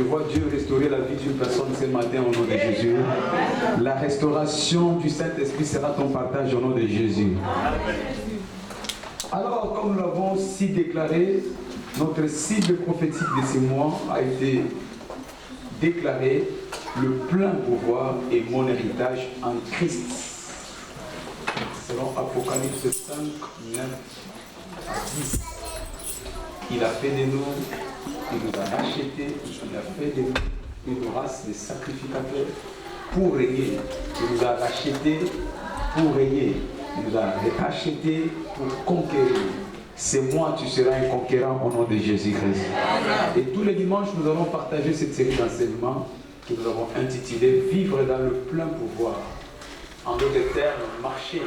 vois Dieu restaurer la vie d'une personne ce matin au nom de Jésus. La restauration du Saint-Esprit sera ton partage au nom de Jésus. Alors, comme nous l'avons si déclaré, notre cible prophétique de ces mois a été déclarée: le plein pouvoir est mon héritage en Christ. Selon Apocalypse 5, 9 à 10. Il a fait de nous, il nous a rachetés, il a fait de nous une race de sacrificateurs pour régner. Il nous a rachetés pour régner. Il nous a rachetés pour conquérir. C'est moi, tu seras un conquérant au nom de Jésus-Christ. Et tous les dimanches, nous allons partager cette série d'enseignements que nous avons intitulée « Vivre dans le plein pouvoir ». En d'autres termes, marcher,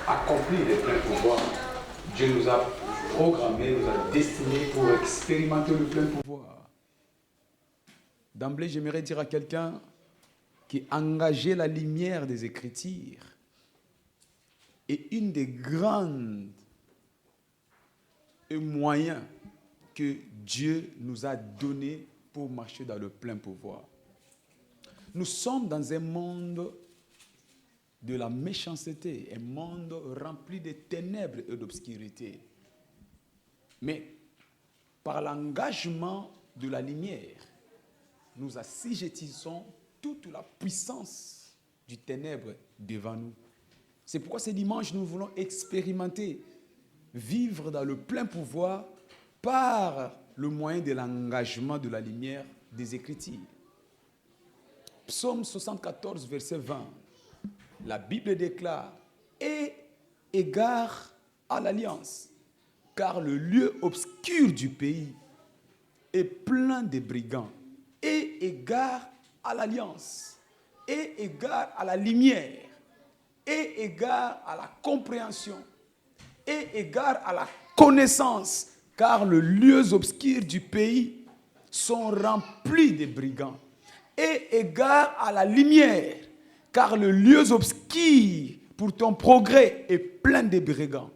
accomplir le plein pouvoir. Dieu nous a programmés, nous a destinés pour expérimenter le plein pouvoir. D'emblée, j'aimerais dire à quelqu'un qui a engagé la lumière des Écritures est une des grandes moyens que Dieu nous a donnés pour marcher dans le plein pouvoir. Nous sommes dans un monde de la méchanceté, un monde rempli de ténèbres et d'obscurité. Mais par l'engagement de la lumière, nous assujettissons toute la puissance du ténèbre devant nous. C'est pourquoi ce dimanche, nous voulons expérimenter, vivre dans le plein pouvoir par le moyen de l'engagement de la lumière des Écritures. Psaume 74, verset 20. La Bible déclare « Aie égard à l'alliance, car le lieu obscur du pays est plein de brigands. Aie égard à l'alliance, aie égard à la lumière, aie égard à la compréhension, aie égard à la connaissance, car les lieux obscurs du pays sont remplis de brigands. Aie égard à la lumière, car le lieu obscur pour ton progrès est plein de brigands.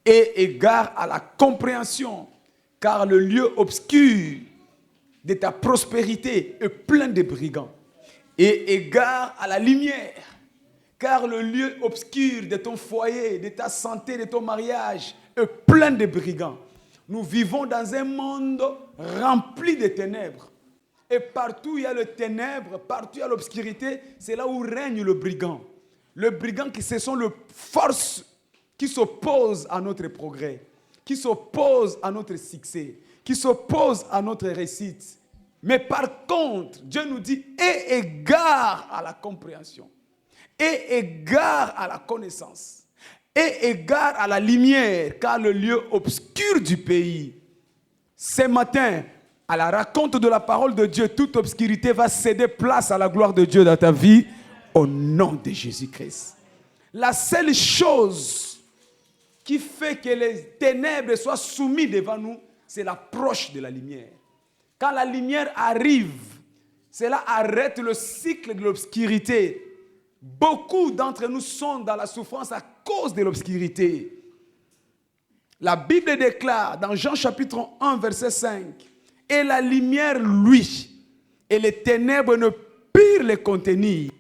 Aie égard à la compréhension, car le lieu obscur de ta prospérité est plein de brigands. Aie égard à la lumière, car le lieu obscur de ton foyer, de ta santé, de ton mariage est plein de brigands. Nous vivons dans un monde rempli de ténèbres. Et partout où il y a le ténèbre, partout où il y a l'obscurité, c'est là où règne le brigand. Le brigand, ce sont les forces qui s'opposent à notre progrès, qui s'opposent à notre succès, qui s'opposent à notre réussite. Mais par contre, Dieu nous dit, aie égard à la compréhension, aie égard à la connaissance, aie égard à la lumière, car le lieu obscur du pays, ce matin, à la raconte de la parole de Dieu, toute obscurité va céder place à la gloire de Dieu dans ta vie, au nom de Jésus-Christ. La seule chose qui fait que les ténèbres soient soumises devant nous, c'est l'approche de la lumière. Quand la lumière arrive, cela arrête le cycle de l'obscurité. Beaucoup d'entre nous sont dans la souffrance à cause de l'obscurité. La Bible déclare dans Jean chapitre 1, verset 5, « Et la lumière, lui, et les ténèbres ne purent les contenir.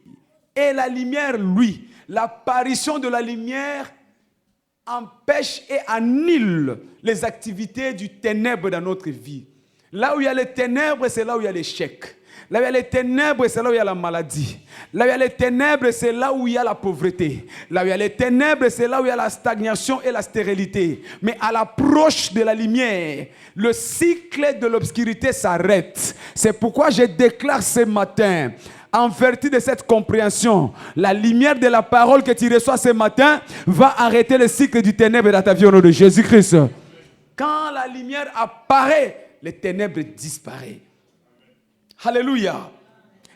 Et la lumière, lui, l'apparition de la lumière empêche et annule les activités du ténèbre dans notre vie. Là où il y a les ténèbres, c'est là où il y a l'échec. Là où il y a les ténèbres, c'est là où il y a la maladie. Là où il y a les ténèbres, c'est là où il y a la pauvreté. Là où il y a les ténèbres, c'est là où il y a la stagnation et la stérilité. Mais à l'approche de la lumière, le cycle de l'obscurité s'arrête. C'est pourquoi je déclare ce matin, en vertu de cette compréhension, la lumière de la parole que tu reçois ce matin va arrêter le cycle du ténèbre dans ta vie au nom de Jésus-Christ. Quand la lumière apparaît, les ténèbres disparaissent. Alléluia.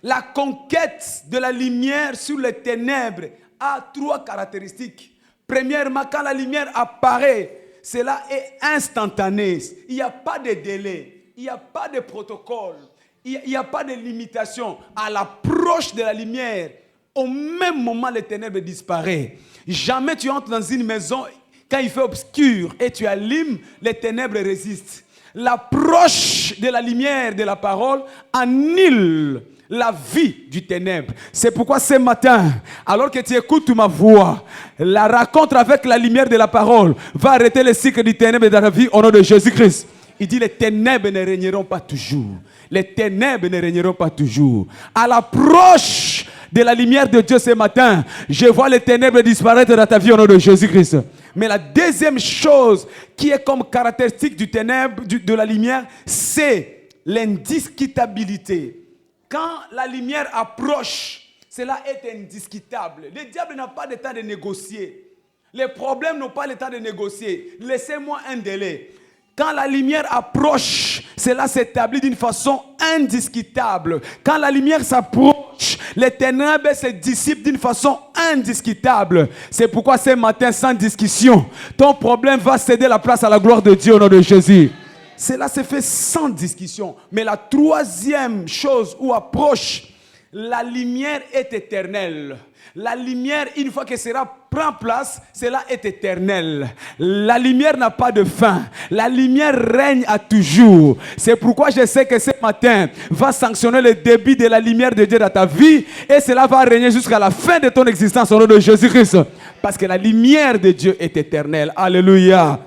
La conquête de la lumière sur les ténèbres a trois caractéristiques. Premièrement, quand la lumière apparaît, cela est instantané. Il n'y a pas de délai, il n'y a pas de protocole, il n'y a pas de limitation. À l'approche de la lumière, au même moment, les ténèbres disparaissent. Jamais tu entres dans une maison, quand il fait obscur et tu allumes, les ténèbres résistent. L'approche de la lumière de la parole annule la vie du ténèbre. C'est pourquoi ce matin, alors que tu écoutes ma voix, la rencontre avec la lumière de la parole va arrêter le cycle du ténèbre dans la vie au nom de Jésus-Christ. Il dit les ténèbres ne régneront pas toujours. Les ténèbres ne régneront pas toujours. À l'approche de la lumière de Dieu ce matin, je vois les ténèbres disparaître dans ta vie au nom de Jésus-Christ. Mais la deuxième chose qui est comme caractéristique du ténèbre, de la lumière, c'est l'indiscutabilité. Quand la lumière approche, cela est indiscutable. Le diable n'a pas le temps de négocier. Les problèmes n'ont pas le temps de négocier. Laissez-moi un délai. Quand la lumière approche, cela s'établit d'une façon indiscutable. Quand la lumière s'approche, les ténèbres se dissipent d'une façon indiscutable. C'est pourquoi ce matin, sans discussion, ton problème va céder la place à la gloire de Dieu au nom de Jésus. Cela se fait sans discussion. Mais la troisième chose où approche, la lumière est éternelle. La lumière, une fois que cela prend place, cela est éternel. La lumière n'a pas de fin. La lumière règne à toujours. C'est pourquoi je sais que ce matin va sanctionner le début de la lumière de Dieu dans ta vie et cela va régner jusqu'à la fin de ton existence au nom de Jésus-Christ. Parce que la lumière de Dieu est éternelle. Alléluia.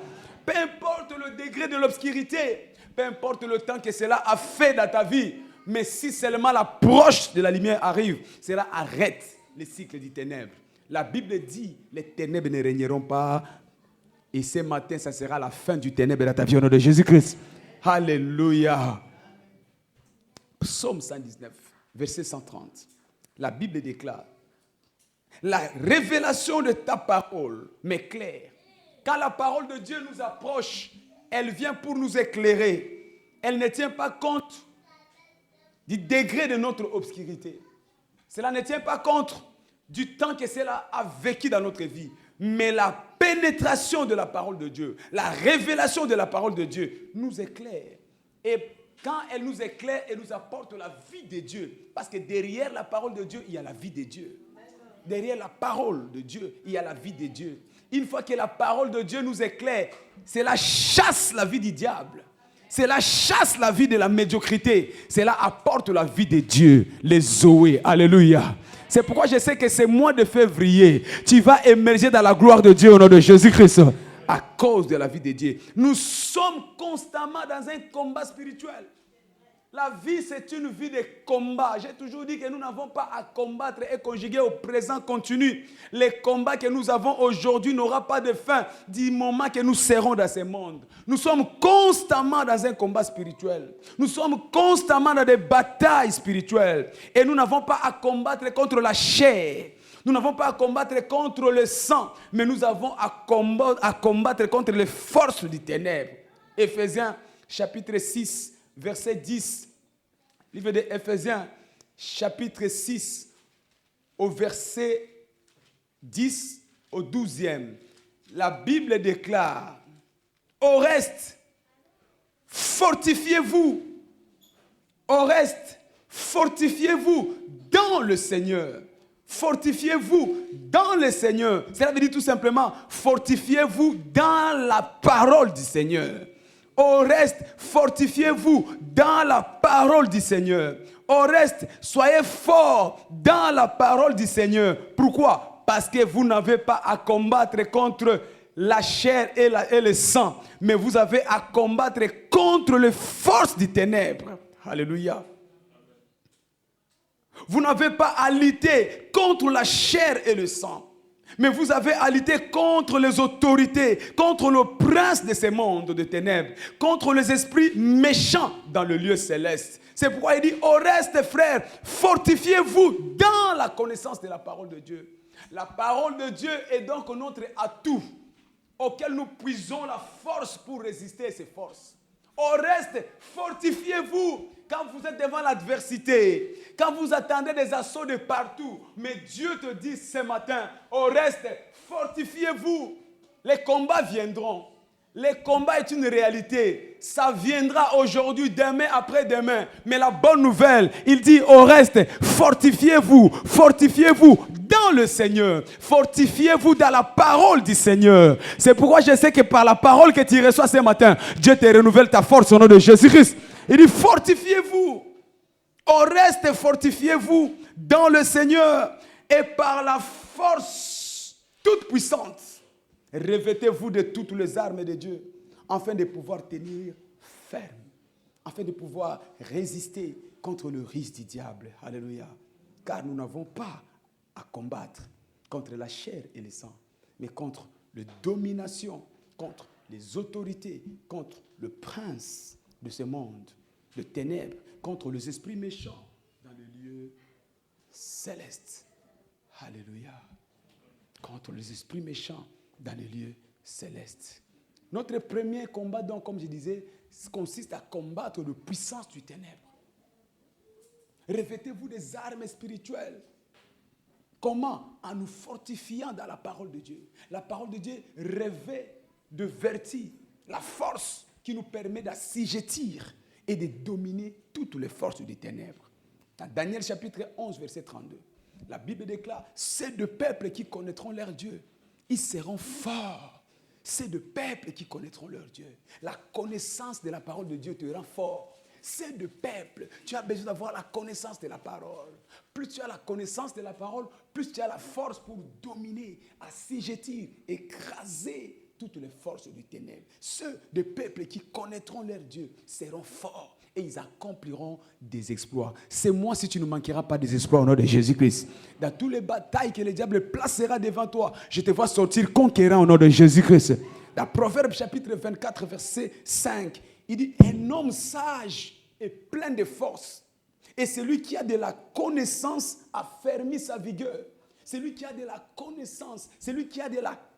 Peu importe le degré de l'obscurité, peu importe le temps que cela a fait dans ta vie, mais si seulement l'approche de la lumière arrive, cela arrête le cycle des ténèbres. La Bible dit, les ténèbres ne régneront pas. Et ce matin, ça sera la fin du ténèbre dans ta vie au nom de Jésus-Christ. Alléluia. Psaume 119, verset 130. La Bible déclare, la révélation de ta parole m'éclaire. Quand la parole de Dieu nous approche, elle vient pour nous éclairer. Elle ne tient pas compte du degré de notre obscurité. Cela ne tient pas compte du temps que cela a vécu dans notre vie. Mais la pénétration de la parole de Dieu, la révélation de la parole de Dieu nous éclaire. Et quand elle nous éclaire, elle nous apporte la vie de Dieu. Parce que derrière la parole de Dieu, il y a la vie de Dieu. Derrière la parole de Dieu, il y a la vie de Dieu. Une fois que la parole de Dieu nous éclaire, cela chasse la vie du diable. Cela chasse la vie de la médiocrité. Cela apporte la vie de Dieu, les Zoé. Alléluia. C'est pourquoi je sais que ce mois de février, tu vas émerger dans la gloire de Dieu au nom de Jésus-Christ. À cause de la vie de Dieu. Nous sommes constamment dans un combat spirituel. La vie, c'est une vie de combat. J'ai toujours dit que nous n'avons pas à combattre et conjuguer au présent continu. Les combats que nous avons aujourd'hui n'auront pas de fin du moment que nous serons dans ce monde. Nous sommes constamment dans un combat spirituel. Nous sommes constamment dans des batailles spirituelles. Et nous n'avons pas à combattre contre la chair. Nous n'avons pas à combattre contre le sang. Mais nous avons à combattre contre les forces du ténèbre. Éphésiens chapitre 6. Verset 10, livre de Éphésiens, chapitre 6, au verset 10 au 12e. La Bible déclare, au reste, fortifiez-vous. Au reste, fortifiez-vous dans le Seigneur. Fortifiez-vous dans le Seigneur. Cela veut dire tout simplement, fortifiez-vous dans la parole du Seigneur. Au reste, fortifiez-vous dans la parole du Seigneur. Au reste, soyez forts dans la parole du Seigneur. Pourquoi? Parce que vous n'avez pas à combattre contre la chair et le sang, mais vous avez à combattre contre les forces des ténèbres. Alléluia. Vous n'avez pas à lutter contre la chair et le sang. Mais vous avez à lutter contre les autorités, contre le prince de ce monde de ténèbres, contre les esprits méchants dans le lieu céleste. C'est pourquoi il dit, au reste, frères, fortifiez-vous dans la connaissance de la parole de Dieu. La parole de Dieu est donc notre atout, auquel nous puisons la force pour résister à ces forces. Au reste, fortifiez-vous quand vous êtes devant l'adversité, quand vous attendez des assauts de partout. Mais Dieu te dit ce matin, au reste, fortifiez-vous. Les combats viendront, Le combat est une réalité. Ça viendra aujourd'hui, demain, après-demain. Mais la bonne nouvelle, il dit au reste, fortifiez-vous dans le Seigneur. Fortifiez-vous dans la parole du Seigneur. C'est pourquoi je sais que par la parole que tu reçois ce matin, Dieu te renouvelle ta force au nom de Jésus-Christ. Il dit fortifiez-vous. Au reste, fortifiez-vous dans le Seigneur. Et par la force toute puissante, revêtez-vous de toutes les armes de Dieu, afin de pouvoir tenir ferme, afin de pouvoir résister contre le risque du diable. Alléluia. Car nous n'avons pas à combattre contre la chair et le sang, mais contre les dominations, contre les autorités, contre le prince de ce monde, de ténèbres, contre les esprits méchants dans les lieux célestes. Alléluia. Contre les esprits méchants dans les lieux célestes. Notre premier combat, donc, comme je disais, consiste à combattre la puissance du ténèbre. Revêtez-vous des armes spirituelles. Comment? En nous fortifiant dans la parole de Dieu. La parole de Dieu revêt de vertu la force qui nous permet d'assujettir et de dominer toutes les forces des ténèbres. Dans Daniel chapitre 11, verset 32, la Bible déclare, c'est de peuples qui connaîtront leur Dieu. Ils seront forts. C'est de peuples qui connaîtront leur Dieu. La connaissance de la parole de Dieu te rend fort. C'est de peuples. Tu as besoin d'avoir la connaissance de la parole. Plus tu as la connaissance de la parole, plus tu as la force pour dominer, assujettir, écraser toutes les forces du ténèbre. Ceux de peuples qui connaîtront leur Dieu seront forts et ils accompliront des exploits. C'est moi si tu ne manqueras pas des exploits au nom de Jésus-Christ. Dans toutes les batailles que le diable placera devant toi, je te vois sortir conquérant au nom de Jésus-Christ. Dans Proverbe chapitre 24, verset 5, il dit, un homme sage est plein de force. Et celui qui a de la connaissance a fermé sa vigueur. Celui qui a de la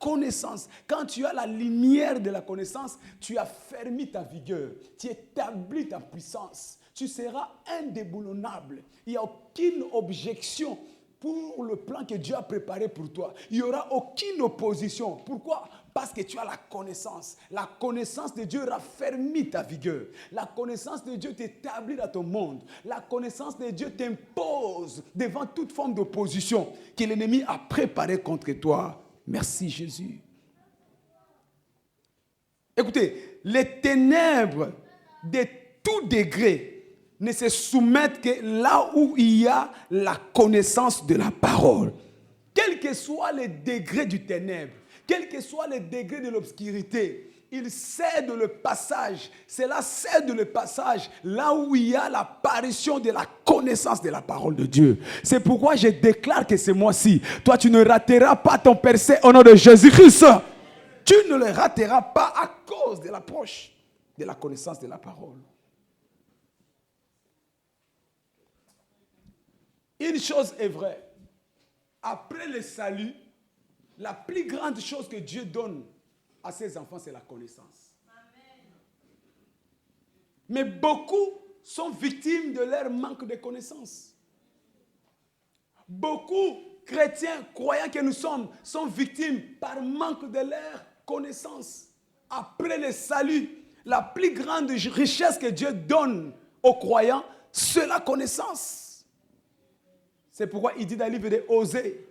connaissance, quand tu as la lumière de la connaissance, tu as fermé ta vigueur, tu établis ta puissance, tu seras indéboulonnable. Il n'y a aucune objection pour le plan que Dieu a préparé pour toi. Il n'y aura aucune opposition. Pourquoi? Parce que tu as la connaissance. La connaissance de Dieu raffermit ta vigueur. La connaissance de Dieu t'établit dans ton monde. La connaissance de Dieu t'impose devant toute forme d'opposition que l'ennemi a préparée contre toi. Merci Jésus. Écoutez, les ténèbres de tout degré ne se soumettent que là où il y a la connaissance de la parole. Quel que soit le degré du ténèbre, quel que soit le degré de l'obscurité, il cède le passage. Cela cède le passage là où il y a l'apparition de la connaissance de la parole de Dieu. C'est pourquoi je déclare que ce mois-ci, toi tu ne rateras pas ton percée au nom de Jésus-Christ. Tu ne le rateras pas à cause de l'approche de la connaissance de la parole. Une chose est vraie. Après le salut, la plus grande chose que Dieu donne à ses enfants, c'est la connaissance. Amen. Mais beaucoup sont victimes de leur manque de connaissance. Beaucoup, chrétiens, croyants que nous sommes, sont victimes par manque de leur connaissance. Après le salut, la plus grande richesse que Dieu donne aux croyants, c'est la connaissance. C'est pourquoi il dit dans le livre de Osée,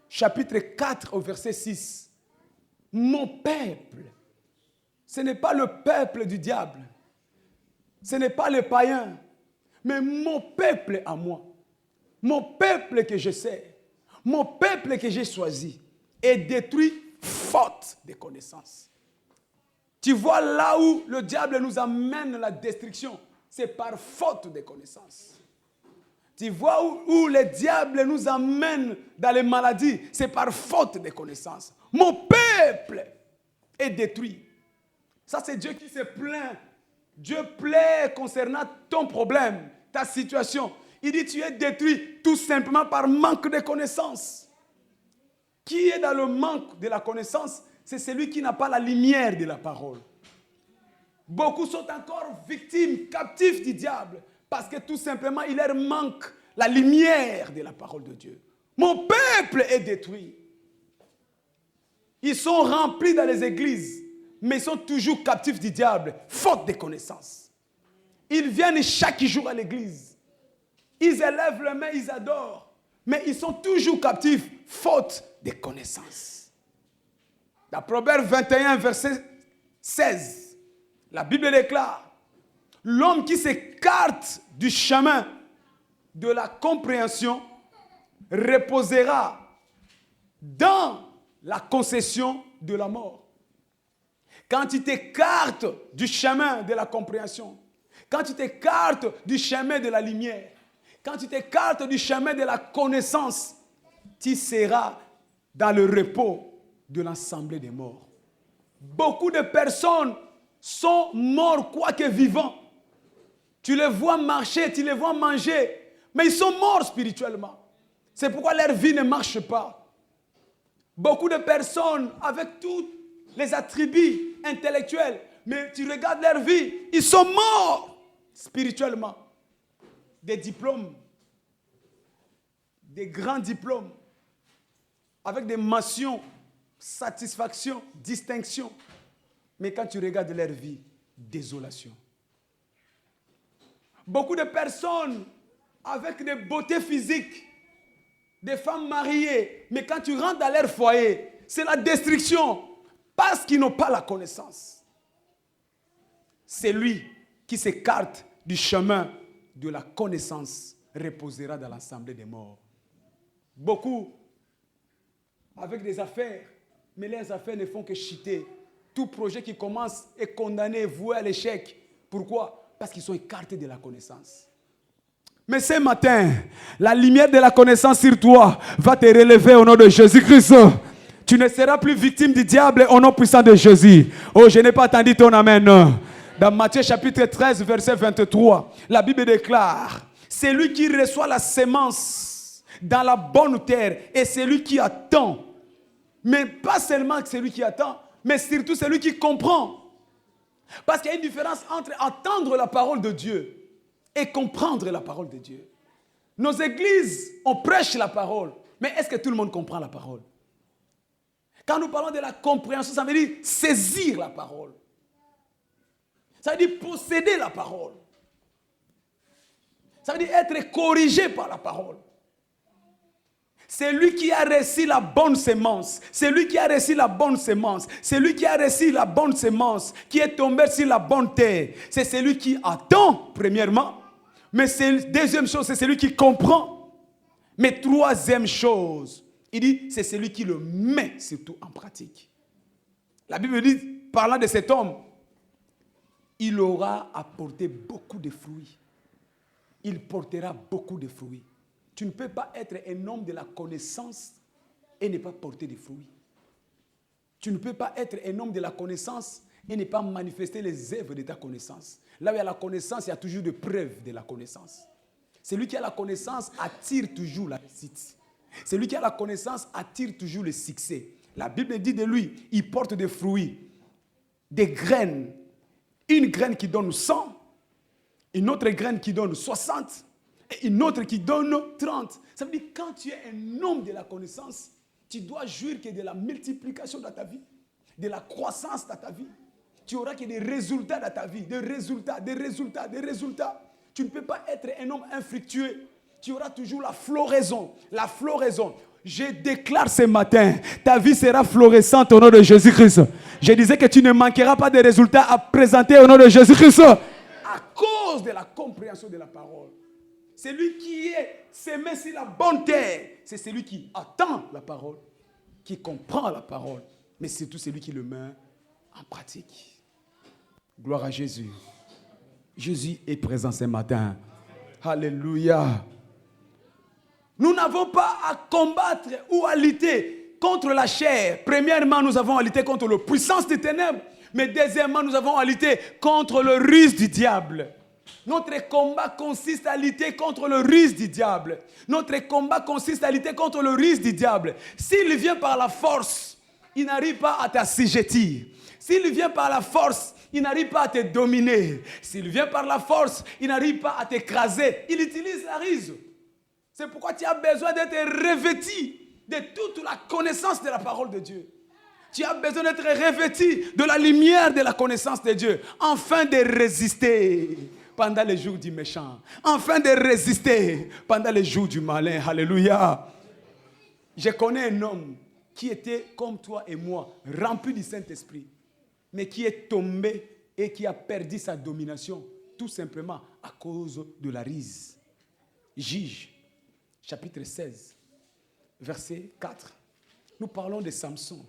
chapitre 4 au verset 6, mon peuple, ce n'est pas le peuple du diable, ce n'est pas les païens, mais mon peuple à moi, mon peuple que je sais, mon peuple que j'ai choisi, est détruit faute de connaissance. Tu vois là où le diable nous amène la destruction, c'est par faute de connaissance. Tu vois où le diable nous amène dans les maladies, c'est par faute de connaissance. Mon peuple est détruit. Ça, c'est Dieu qui se plaint. Dieu plaît concernant ton problème, ta situation. Il dit, tu es détruit tout simplement par manque de connaissance. Qui est dans le manque de la connaissance? C'est celui qui n'a pas la lumière de la parole. Beaucoup sont encore victimes, captifs du diable. Parce que tout simplement, il leur manque la lumière de la parole de Dieu. Mon peuple est détruit. Ils sont remplis dans les églises, mais ils sont toujours captifs du diable, faute de connaissances. Ils viennent chaque jour à l'église. Ils élèvent les mains, ils adorent. Mais ils sont toujours captifs, faute de connaissances. Dans Proverbe 21, verset 16, la Bible déclare, l'homme qui s'écarte du chemin de la compréhension reposera dans la concession de la mort. Quand tu t'écartes du chemin de la compréhension, quand tu t'écartes du chemin de la lumière, quand tu t'écartes du chemin de la connaissance, tu seras dans le repos de l'assemblée des morts. Beaucoup de personnes sont morts quoique vivants. Tu les vois marcher, tu les vois manger, mais ils sont morts spirituellement. C'est pourquoi leur vie ne marche pas. Beaucoup de personnes avec tous les attributs intellectuels, mais tu regardes leur vie, ils sont morts spirituellement. Des diplômes, des grands diplômes, avec des mentions, satisfaction, distinction. Mais quand tu regardes leur vie, désolation. Beaucoup de personnes avec des beautés physiques, des femmes mariées, mais quand tu rentres dans leur foyer, c'est la destruction parce qu'ils n'ont pas la connaissance. C'est lui qui s'écarte du chemin de la connaissance reposera dans l'assemblée des morts. Beaucoup avec des affaires, mais les affaires ne font que chuter. Tout projet qui commence est condamné, voué à l'échec. Pourquoi? Parce qu'ils sont écartés de la connaissance. Mais ce matin, la lumière de la connaissance sur toi va te relever au nom de Jésus-Christ. Tu ne seras plus victime du diable au nom puissant de Jésus. Oh, je n'ai pas entendu ton amen. Dans Matthieu chapitre 13, verset 23, la Bible déclare, c'est lui qui reçoit la sémence dans la bonne terre et c'est lui qui attend. Mais pas seulement celui qui attend, mais surtout celui qui comprend. Parce qu'il y a une différence entre entendre la parole de Dieu et comprendre la parole de Dieu. Nos églises, on prêche la parole, mais est-ce que tout le monde comprend la parole? Quand nous parlons de la compréhension, ça veut dire saisir la parole. Ça veut dire posséder la parole. Ça veut dire être corrigé par la parole. C'est lui qui a reçu la bonne sémence. C'est lui qui a reçu la bonne sémence. C'est lui qui a reçu la bonne sémence, qui est tombé sur la bonne terre. C'est celui qui attend, premièrement. Mais deuxième chose, c'est celui qui comprend. Mais troisième chose, il dit, c'est celui qui le met surtout en pratique. La Bible dit, parlant de cet homme, il aura apporté beaucoup de fruits. Il portera beaucoup de fruits. Tu ne peux pas être un homme de la connaissance et ne pas porter de fruits. Tu ne peux pas être un homme de la connaissance et ne pas manifester les œuvres de ta connaissance. Là où il y a la connaissance, il y a toujours des preuves de la connaissance. Celui qui a la connaissance attire toujours la réussite. Celui qui a la connaissance attire toujours le succès. La Bible dit de lui, il porte des fruits, des graines. Une graine qui donne 100, une autre graine qui donne 60, et une autre qui donne 30. Ça veut dire que quand tu es un homme de la connaissance, tu dois jouir que de la multiplication dans ta vie, de la croissance dans ta vie. Tu auras que des résultats dans ta vie, des résultats. Tu ne peux pas être un homme infructueux. Tu auras toujours la floraison. Je déclare ce matin, ta vie sera florissante au nom de Jésus-Christ. Je disais que tu ne manqueras pas de résultats à présenter au nom de Jésus-Christ. À cause de la compréhension de la parole. Celui qui est semé sur la bonne terre, c'est celui qui attend la parole, qui comprend la parole, mais surtout celui qui le met en pratique. Gloire à Jésus. Jésus est présent ce matin. Alléluia. Nous n'avons pas à combattre ou à lutter contre la chair. Premièrement, nous avons à lutter contre la puissance des ténèbres. Mais deuxièmement, nous avons à lutter contre le ruse du diable. Notre combat consiste à lutter contre le ruse du diable. Notre combat consiste à lutter contre le ruse du diable. S'il vient par la force, il n'arrive pas à t'assujettir. S'il vient par la force, il n'arrive pas à te dominer. S'il vient par la force, il n'arrive pas à t'écraser. Il utilise la ruse. C'est pourquoi tu as besoin d'être revêtu de toute la connaissance de la parole de Dieu. Tu as besoin d'être revêtu de la lumière de la connaissance de Dieu, afin de résister pendant les jours du méchant, afin de résister pendant les jours du malin. Alléluia. Je connais un homme qui était comme toi et moi, rempli du Saint-Esprit, mais qui est tombé et qui a perdu sa domination, tout simplement à cause de la rise. Juge, chapitre 16, verset 4. Nous parlons de Samson.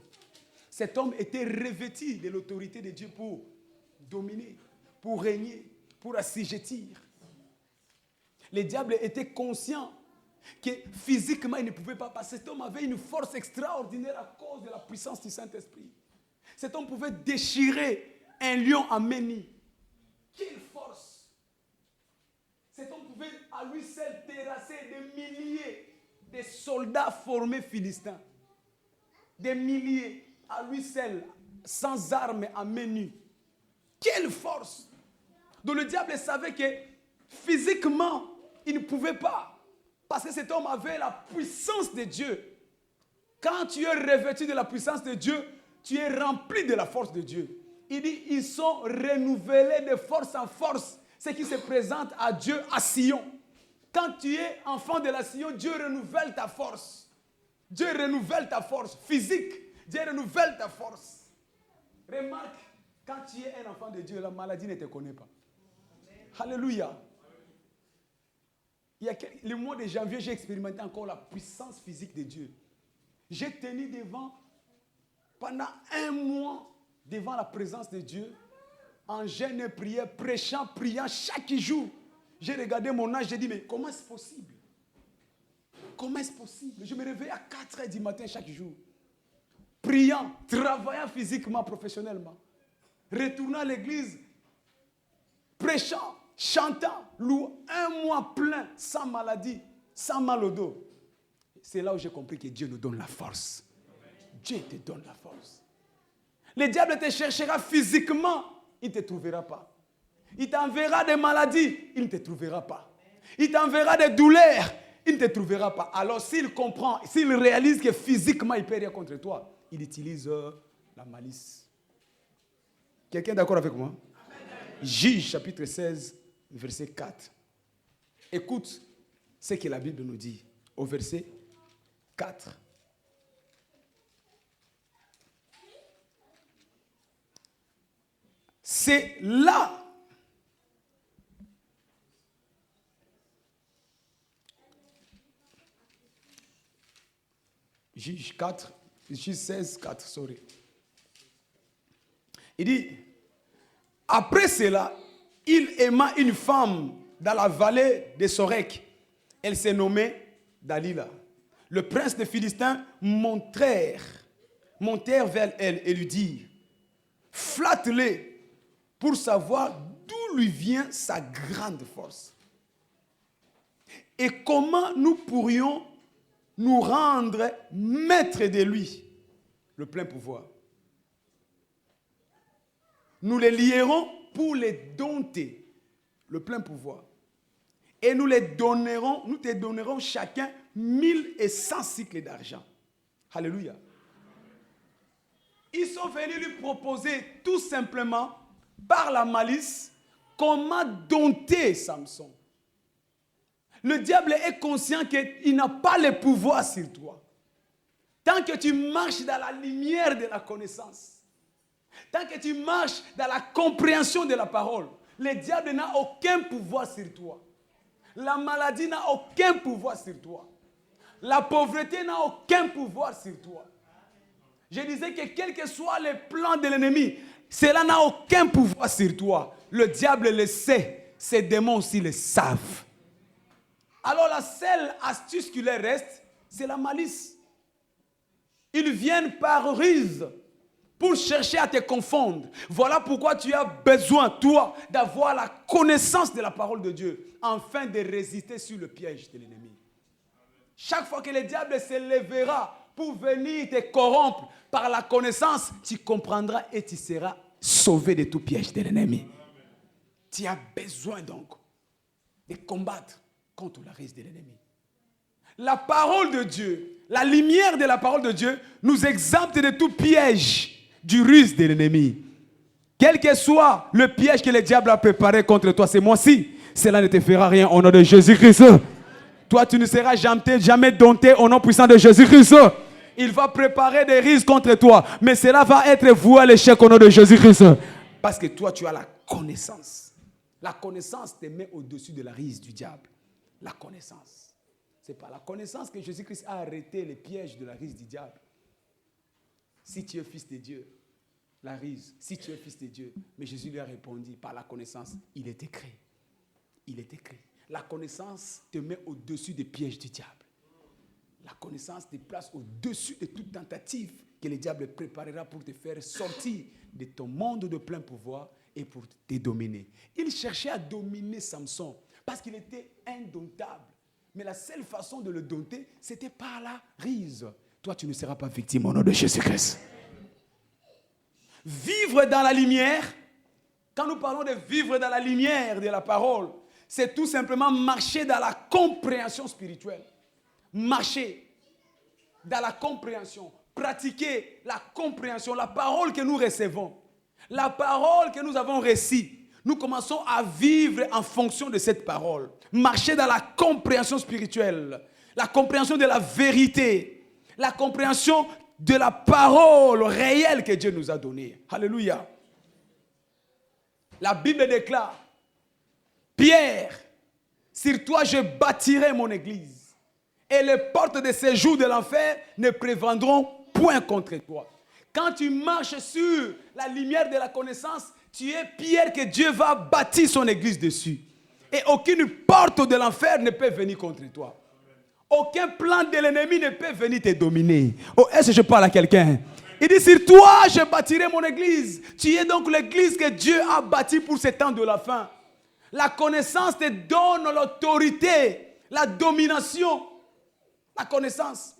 Cet homme était revêtu de l'autorité de Dieu pour dominer, pour régner, pour assujettir. Le diable était conscient que physiquement il ne pouvait pas, parce que cet homme avait une force extraordinaire à cause de la puissance du Saint-Esprit. Cet homme pouvait déchirer un lion en meni. Quelle force! Cet homme pouvait à lui seul terrasser des milliers de soldats formés philistins. Des milliers à lui seul, sans armes, à main nue. Quelle force! Donc le diable savait que physiquement, il ne pouvait pas. Parce que cet homme avait la puissance de Dieu. Quand tu es revêtu de la puissance de Dieu, tu es rempli de la force de Dieu. Il dit, ils sont renouvelés de force en force. Ce qui se présente à Dieu à Sion. Quand tu es enfant de la Sion, Dieu renouvelle ta force. Dieu renouvelle ta force physique. Dieu renouvelle ta force. Remarque, quand tu es un enfant de Dieu, la maladie ne te connaît pas. Alléluia. Le mois de janvier, j'ai expérimenté encore la puissance physique de Dieu. J'ai tenu pendant un mois, devant la présence de Dieu, en jeûne et prière, prêchant, priant chaque jour. J'ai regardé mon âge, j'ai dit, mais comment est-ce possible? Comment est-ce possible? Je me réveille à 4 heures du matin chaque jour. Priant, travaillant physiquement, professionnellement. Retournant à l'église, prêchant, chantant, louant, un mois plein, sans maladie, sans mal au dos. C'est là où j'ai compris que Dieu nous donne la force. Dieu te donne la force. Le diable te cherchera physiquement, il ne te trouvera pas. Il t'enverra des maladies, il ne te trouvera pas. Il t'enverra des douleurs, il ne te trouvera pas. Alors s'il comprend, s'il réalise que physiquement il ne peut rien contre toi, il utilise la malice. Quelqu'un est d'accord avec moi? Juge chapitre 16, verset 4. Écoute ce que la Bible nous dit au verset 4. C'est là Juge 16, 4, sorry. Il dit, après cela, il aima une femme dans la vallée de Sorek. Elle s'est nommée Dalila. Le prince des Philistins montèrent vers elle et lui dirent, flatte-les pour savoir d'où lui vient sa grande force. Et comment nous pourrions nous rendre maîtres de lui, le plein pouvoir. Nous les lierons pour les dompter, le plein pouvoir. Et nous te donnerons chacun 1100 cycles d'argent. Alléluia. Ils sont venus lui proposer tout simplement, par la malice, comment dompter Samson. Le diable est conscient qu'il n'a pas le pouvoir sur toi. Tant que tu marches dans la lumière de la connaissance, tant que tu marches dans la compréhension de la parole, le diable n'a aucun pouvoir sur toi. La maladie n'a aucun pouvoir sur toi. La pauvreté n'a aucun pouvoir sur toi. Je disais que quel que soit le plan de l'ennemi, cela n'a aucun pouvoir sur toi. Le diable le sait, ces démons aussi le savent. Alors la seule astuce qui leur reste, c'est la malice. Ils viennent par ruse pour chercher à te confondre. Voilà pourquoi tu as besoin, toi, d'avoir la connaissance de la parole de Dieu, afin de résister sur le piège de l'ennemi. Chaque fois que le diable se lèvera pour venir te corrompre par la connaissance, tu comprendras et tu seras sauvé de tout piège de l'ennemi. Tu as besoin donc de combattre contre la ruse de l'ennemi. La parole de Dieu, la lumière de la parole de Dieu nous exempte de tout piège du ruse de l'ennemi. Quel que soit le piège que le diable a préparé contre toi ce mois-ci, cela ne te fera rien au nom de Jésus-Christ. Toi, tu ne seras jamais dompté au nom puissant de Jésus-Christ. Il va préparer des ruses contre toi, mais cela va être voué à l'échec au nom de Jésus-Christ. Parce que toi, tu as la connaissance. La connaissance te met au-dessus de la ruse du diable. La connaissance. C'est par la connaissance que Jésus-Christ a arrêté les pièges de la ruse du diable. Si tu es fils de Dieu, la ruse, si tu es fils de Dieu. Mais Jésus lui a répondu par la connaissance, il est écrit. Il est écrit. La connaissance te met au-dessus des pièges du diable. La connaissance te place au-dessus de toute tentative que le diable préparera pour te faire sortir de ton monde de plein pouvoir et pour te dominer. Il cherchait à dominer Samson parce qu'il était indomptable. Mais la seule façon de le dompter, c'était par la ruse. Toi, tu ne seras pas victime au nom de Jésus-Christ. Vivre dans la lumière, quand nous parlons de vivre dans la lumière de la parole, c'est tout simplement marcher dans la compréhension spirituelle. Marcher dans la compréhension, pratiquer la compréhension, la parole que nous recevons, la parole que nous avons reçue. Nous commençons à vivre en fonction de cette parole. Marcher dans la compréhension spirituelle, la compréhension de la vérité, la compréhension de la parole réelle que Dieu nous a donnée. Alléluia. La Bible déclare, Pierre, sur toi je bâtirai mon église et les portes de séjour de l'enfer ne prévendront point contre toi. Quand tu marches sur la lumière de la connaissance, tu es Pierre que Dieu va bâtir son église dessus. Et aucune porte de l'enfer ne peut venir contre toi. Aucun plan de l'ennemi ne peut venir te dominer. Oh, est-ce que je parle à quelqu'un? Il dit, sur toi, je bâtirai mon église. Tu es donc l'église que Dieu a bâtie pour ce temps de la fin. La connaissance te donne l'autorité, la domination. La connaissance.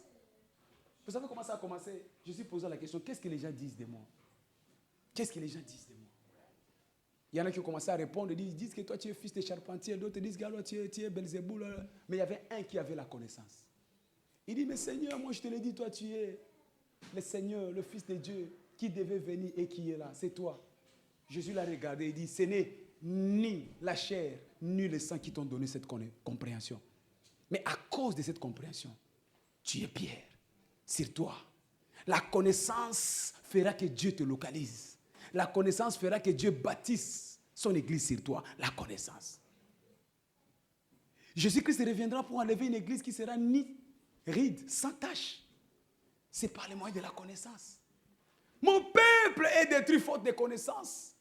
Vous savez comment ça a commencé? Je suis posé la question, qu'est-ce que les gens disent de moi? Qu'est-ce que les gens disent de moi? Il y en a qui ont commencé à répondre, ils disent que toi tu es fils de charpentier, d'autres disent que tu es Belzéboul. Mais il y avait un qui avait la connaissance. Il dit, mais Seigneur, moi je te l'ai dit, toi tu es le Seigneur, le Fils de Dieu, qui devait venir et qui est là, c'est toi. Jésus l'a regardé et dit, ce n'est ni la chair, ni le sang qui t'ont donné cette compréhension. Mais à cause de cette compréhension, tu es Pierre, sur toi. La connaissance fera que Dieu te localise. La connaissance fera que Dieu bâtisse son église sur toi. La connaissance. Jésus-Christ reviendra pour enlever une église qui sera ni ride, sans tache. C'est par les moyens de la connaissance. Mon peuple est détruit faute de connaissance.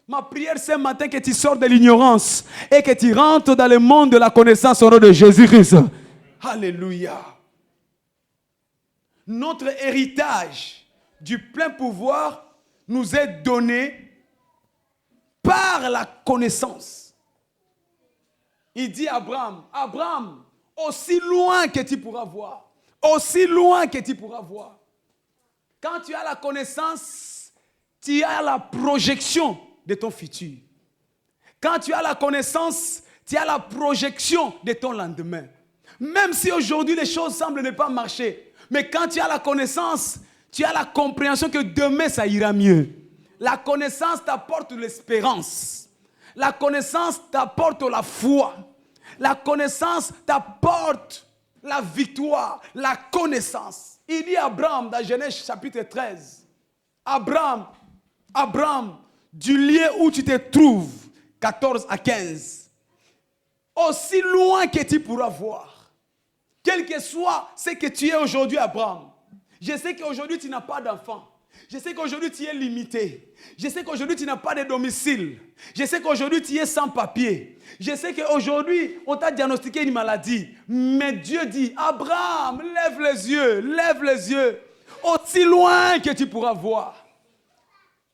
Ma prière ce matin que tu sors de l'ignorance et que tu rentres dans le monde de la connaissance au nom de Jésus-Christ. Alléluia. Notre héritage du plein pouvoir nous est donné par la connaissance. Il dit à Abraham, Abraham, aussi loin que tu pourras voir, aussi loin que tu pourras voir. Quand tu as la connaissance, tu as la projection de ton futur. Quand tu as la connaissance, tu as la projection de ton lendemain. Même si aujourd'hui les choses semblent ne pas marcher, mais quand tu as la connaissance, tu as la compréhension que demain ça ira mieux. La connaissance t'apporte l'espérance. La connaissance t'apporte la foi. La connaissance t'apporte la victoire, la connaissance. Il dit à Abraham dans Genèse chapitre 13, Abraham, du lieu où tu te trouves, 14 à 15, aussi loin que tu pourras voir, quel que soit ce que tu es aujourd'hui, Abraham. Je sais qu'aujourd'hui tu n'as pas d'enfant. Je sais qu'aujourd'hui tu es limité. Je sais qu'aujourd'hui tu n'as pas de domicile. Je sais qu'aujourd'hui tu es sans papier. Je sais qu'aujourd'hui on t'a diagnostiqué une maladie. Mais Dieu dit, Abraham, lève les yeux, aussi loin que tu pourras voir.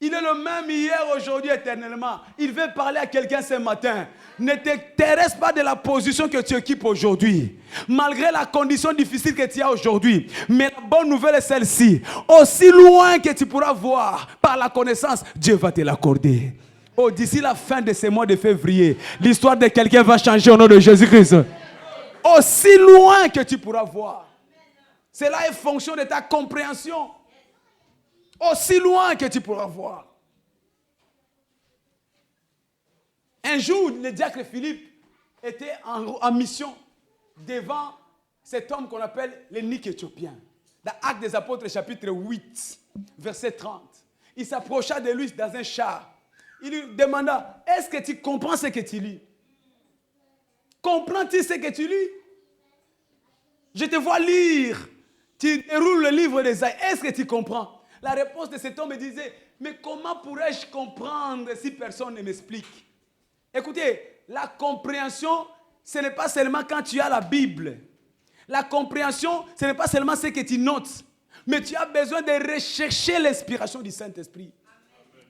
Il est le même hier, aujourd'hui, éternellement. Il veut parler à quelqu'un ce matin. Ne t'intéresse pas de la position que tu occupes aujourd'hui. Malgré la condition difficile que tu as aujourd'hui. Mais la bonne nouvelle est celle-ci. Aussi loin que tu pourras voir, par la connaissance, Dieu va te l'accorder. Oh, d'ici la fin de ce mois de février, l'histoire de quelqu'un va changer au nom de Jésus-Christ. Aussi loin que tu pourras voir. Cela est fonction de ta compréhension. Aussi loin que tu pourras voir. Un jour, le diacre Philippe était en mission devant cet homme qu'on appelle l'eunuque éthiopien. Dans Actes des Apôtres, chapitre 8, verset 30. Il s'approcha de lui dans un char. Il lui demanda, est-ce que tu comprends ce que tu lis? Comprends-tu ce que tu lis? Je te vois lire. Tu déroules le livre d'Ésaïe. Est-ce que tu comprends? La réponse de cet homme me disait, mais comment pourrais-je comprendre si personne ne m'explique? Écoutez, la compréhension, ce n'est pas seulement quand tu as la Bible. La compréhension, ce n'est pas seulement ce que tu notes. Mais tu as besoin de rechercher l'inspiration du Saint-Esprit.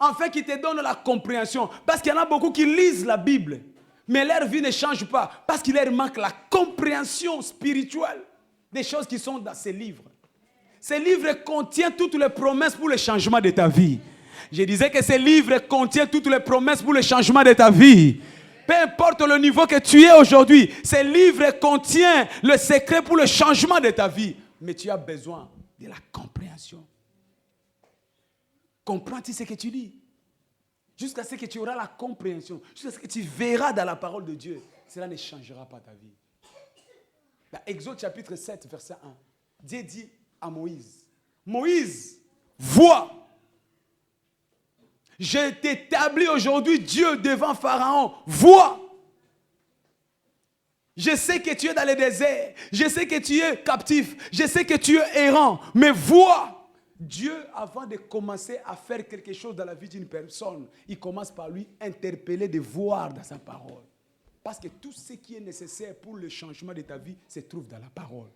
Afin qu'il te donne la compréhension. Parce qu'il y en a beaucoup qui lisent la Bible. Mais leur vie ne change pas. Parce qu'il leur manque la compréhension spirituelle des choses qui sont dans ces livres. Ces livres contiennent toutes les promesses pour le changement de ta vie. Je disais que ces livres contiennent toutes les promesses pour le changement de ta vie. Peu importe le niveau que tu es aujourd'hui, ces livres contiennent le secret pour le changement de ta vie. Mais tu as besoin de la compréhension. Comprends-tu ce que tu lis? Jusqu'à ce que tu auras la compréhension, jusqu'à ce que tu verras dans la parole de Dieu, cela ne changera pas ta vie. Dans Exode chapitre 7, verset 1, Dieu dit à Moïse, Moïse, vois, je t'établis aujourd'hui Dieu devant Pharaon, vois. Je sais que tu es dans le désert, je sais que tu es captif, je sais que tu es errant, mais vois. Dieu, avant de commencer à faire quelque chose dans la vie d'une personne, il commence par lui interpeller de voir dans sa parole. Parce que tout ce qui est nécessaire pour le changement de ta vie se trouve dans la parole.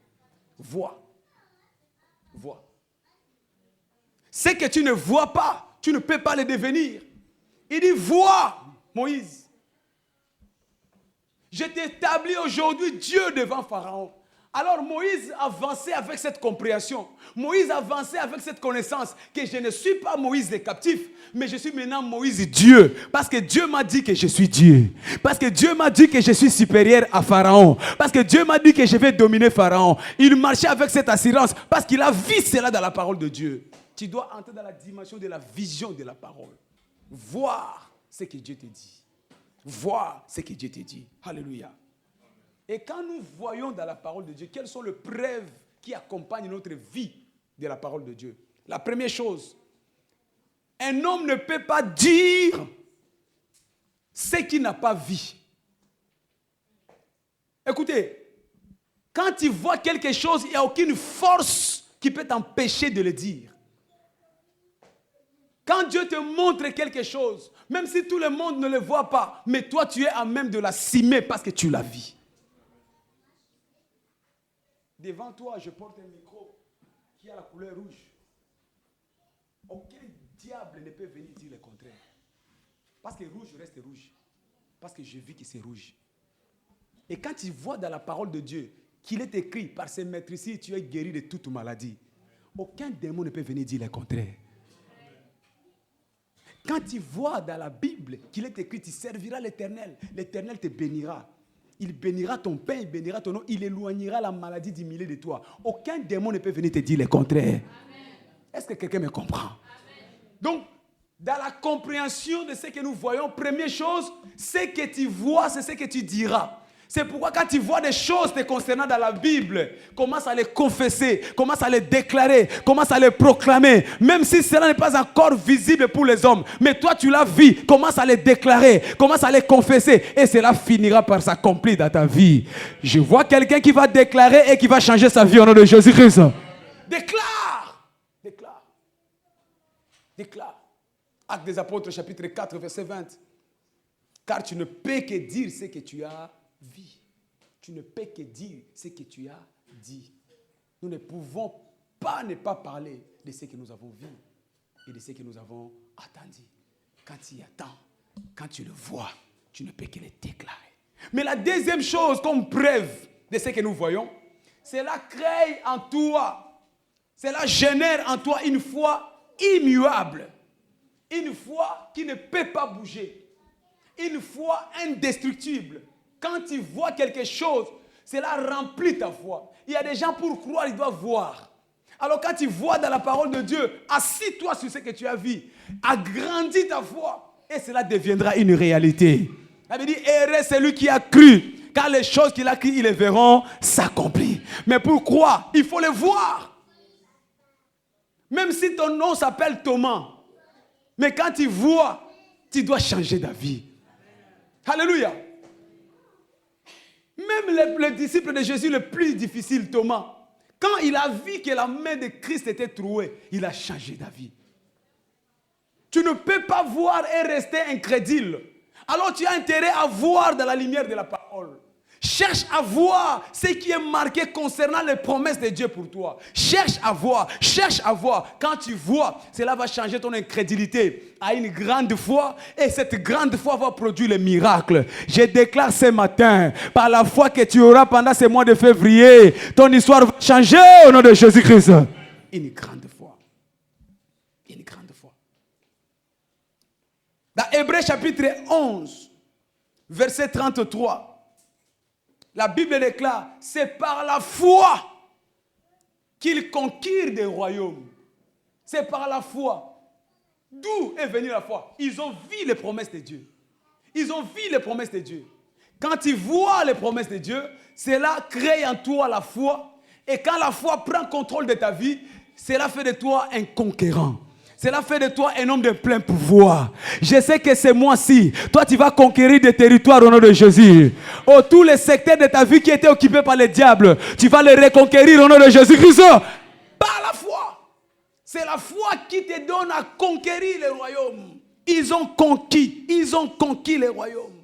Vois. Vois. Ce que tu ne vois pas, tu ne peux pas le devenir. Il dit, vois, Moïse. Je t'établis aujourd'hui Dieu devant Pharaon. Alors Moïse avançait avec cette compréhension. Moïse avançait avec cette connaissance que je ne suis pas Moïse le captif, mais je suis maintenant Moïse Dieu. Parce que Dieu m'a dit que je suis Dieu. Parce que Dieu m'a dit que je suis supérieur à Pharaon. Parce que Dieu m'a dit que je vais dominer Pharaon. Il marchait avec cette assurance parce qu'il a vu cela dans la parole de Dieu. Tu dois entrer dans la dimension de la vision de la parole. Voir ce que Dieu te dit. Voir ce que Dieu te dit. Alléluia. Et quand nous voyons dans la parole de Dieu, quelles sont les preuves qui accompagnent notre vie de la parole de Dieu? La première chose, un homme ne peut pas dire ce qu'il n'a pas vu. Écoutez, quand tu vois quelque chose, il n'y a aucune force qui peut t'empêcher de le dire. Quand Dieu te montre quelque chose, même si tout le monde ne le voit pas, mais toi tu es à même de l'assumer parce que tu l'as vu. Devant toi, je porte un micro qui a la couleur rouge. Aucun diable ne peut venir dire le contraire. Parce que rouge reste rouge. Parce que je vis que c'est rouge. Et quand tu vois dans la parole de Dieu qu'il est écrit par ses maîtres ici, tu es guéri de toute maladie. Aucun démon ne peut venir dire le contraire. Quand tu vois dans la Bible qu'il est écrit, tu serviras l'Éternel. L'Éternel te bénira. Il bénira ton pain, il bénira ton nom, il éloignera la maladie du milieu de toi. Aucun démon ne peut venir te dire le contraire. Est-ce que quelqu'un me comprend? Donc, dans la compréhension de ce que nous voyons, première chose, ce que tu vois, c'est ce que tu diras. C'est pourquoi quand tu vois des choses te concernant dans la Bible, commence à les confesser, commence à les déclarer, commence à les proclamer. Même si cela n'est pas encore visible pour les hommes. Mais toi tu l'as vu, commence à les déclarer, commence à les confesser. Et cela finira par s'accomplir dans ta vie. Je vois quelqu'un qui va déclarer et qui va changer sa vie au nom de Jésus-Christ. Déclare! Déclare! Déclare! Actes des Apôtres chapitre 4 verset 20. Car tu ne peux que dire ce que tu as vie. Tu ne peux que dire ce que tu as dit. Nous ne pouvons pas ne pas parler de ce que nous avons vu et de ce que nous avons entendu. Quand tu y attends, quand tu le vois, tu ne peux que le déclarer. Mais la deuxième chose comme preuve de ce que nous voyons, cela crée en toi, cela génère en toi une foi immuable, une foi qui ne peut pas bouger, une foi indestructible. Quand tu vois quelque chose, cela remplit ta foi. Il y a des gens pour croire, ils doivent voir. Alors quand tu vois dans la parole de Dieu, assis-toi sur ce que tu as vu, agrandis ta foi et cela deviendra une réalité. Ça veut dire, heureux celui qui a cru, car les choses qu'il a crues, ils les verront s'accomplir. Mais pour croire, il faut les voir. Même si ton nom s'appelle Thomas, mais quand tu vois, tu dois changer d'avis. Alléluia. Même le disciple de Jésus le plus difficile, Thomas, quand il a vu que la main de Christ était trouée, il a changé d'avis. Tu ne peux pas voir et rester incrédule. Alors tu as intérêt à voir dans la lumière de la parole. Cherche à voir ce qui est marqué concernant les promesses de Dieu pour toi. Cherche à voir, cherche à voir. Quand tu vois, cela va changer ton incrédulité à une grande foi. Et cette grande foi va produire les miracles. Je déclare ce matin, par la foi que tu auras pendant ce mois de février, ton histoire va changer au nom de Jésus-Christ. Une grande foi. Une grande foi. Dans Hébreux chapitre 11, verset 33. La Bible déclare, c'est par la foi qu'ils conquirent des royaumes. C'est par la foi. D'où est venue la foi? Ils ont vu les promesses de Dieu. Ils ont vu les promesses de Dieu. Quand tu vois les promesses de Dieu, cela crée en toi la foi. Et quand la foi prend contrôle de ta vie, cela fait de toi un conquérant. Cela fait de toi un homme de plein pouvoir. Je sais que ce mois-ci, toi tu vas conquérir des territoires au nom de Jésus. Oh, tous les secteurs de ta vie qui étaient occupés par le diable, tu vas les reconquérir au nom de Jésus-Christ. Par la foi. C'est la foi qui te donne à conquérir les royaumes. Ils ont conquis les royaumes.